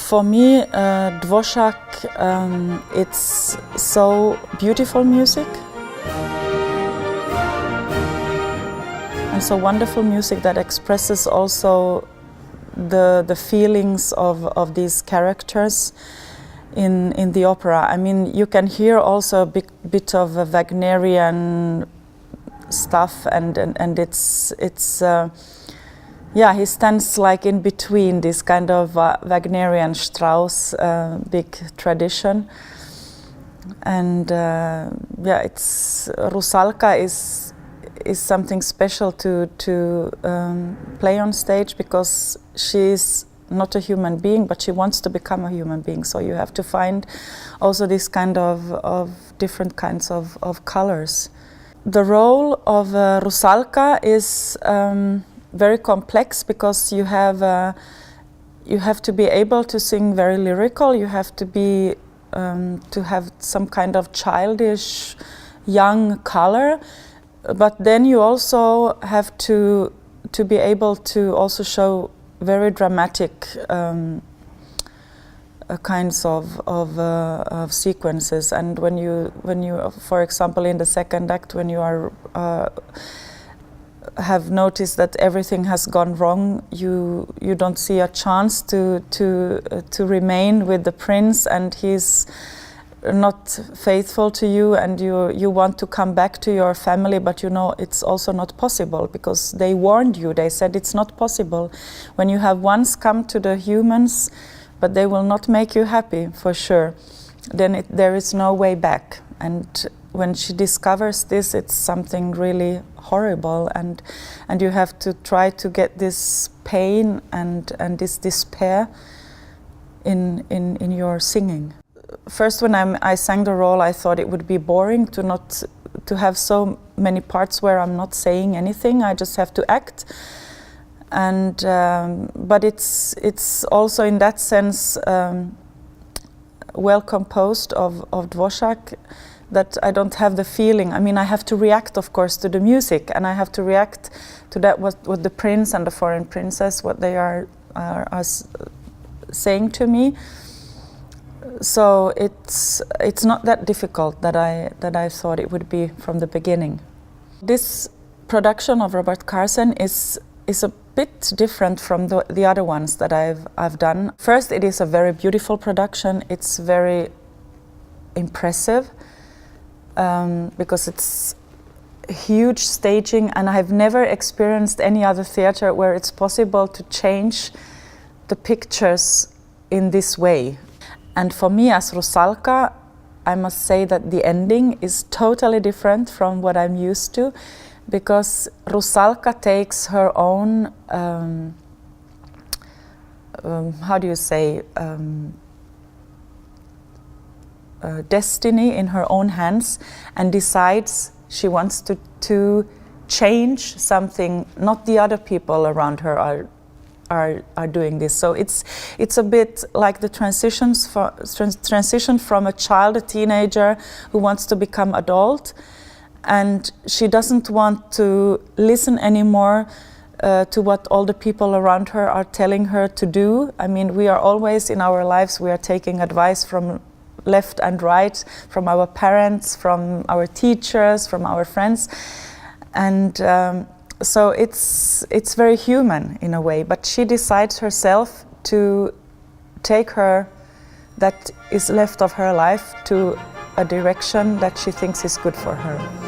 For me, Dvořák, it's so beautiful music. And so wonderful music that expresses also the feelings of these characters in the opera. I mean, you can hear also a bit of a Wagnerian stuff, and it's yeah, he stands like in between this kind of Wagnerian Strauss big tradition, and yeah, it's Rusalka is something special to play on stage, because she's not a human being, but she wants to become a human being. So you have to find also this kind of different kinds of colors. The role of Rusalka is very complex, because you have to be able to sing very lyrical. You have to be to have some kind of childish, young color, but then you also have to be able to also show very dramatic kinds of sequences. And when you, for example, in the second act, when you are have noticed that everything has gone wrong, you don't see a chance to remain with the prince, and he's not faithful to you, and you want to come back to your family, but you know it's also not possible, because they warned you. They said it's not possible. When you have once come to the humans, but they will not make you happy for sure, then there is no way back. And when she discovers this, it's something really horrible, and you have to try to get this pain and this despair in your singing. First, when I sang the role, I thought it would be boring to have so many parts where I'm not saying anything. I just have to act, and but it's also in that sense well composed of Dvořák, that I don't have the feeling. I mean, I have to react, of course, to the music, and I have to react to that what the prince and the foreign princess, what they are saying to me. So it's not that difficult that I thought it would be from the beginning. This production of Robert Carsen is a bit different from the other ones that I've done. First, it is a very beautiful production. It's very impressive because it's huge staging, and I've never experienced any other theater where it's possible to change the pictures in this way. And for me, as Rusalka, I must say that the ending is totally different from what I'm used to, because Rusalka takes her own, how do you say, destiny in her own hands, and decides she wants to change something. Not the other people around her are doing this. So it's a bit like the transition from a child, a teenager who wants to become adult, and she doesn't want to listen anymore to what all the people around her are telling her to do. I mean, we are always in our lives, we are taking advice from left and right, from our parents, from our teachers, from our friends, and so it's very human in a way, but she decides herself to take her that is left of her life to a direction that she thinks is good for her.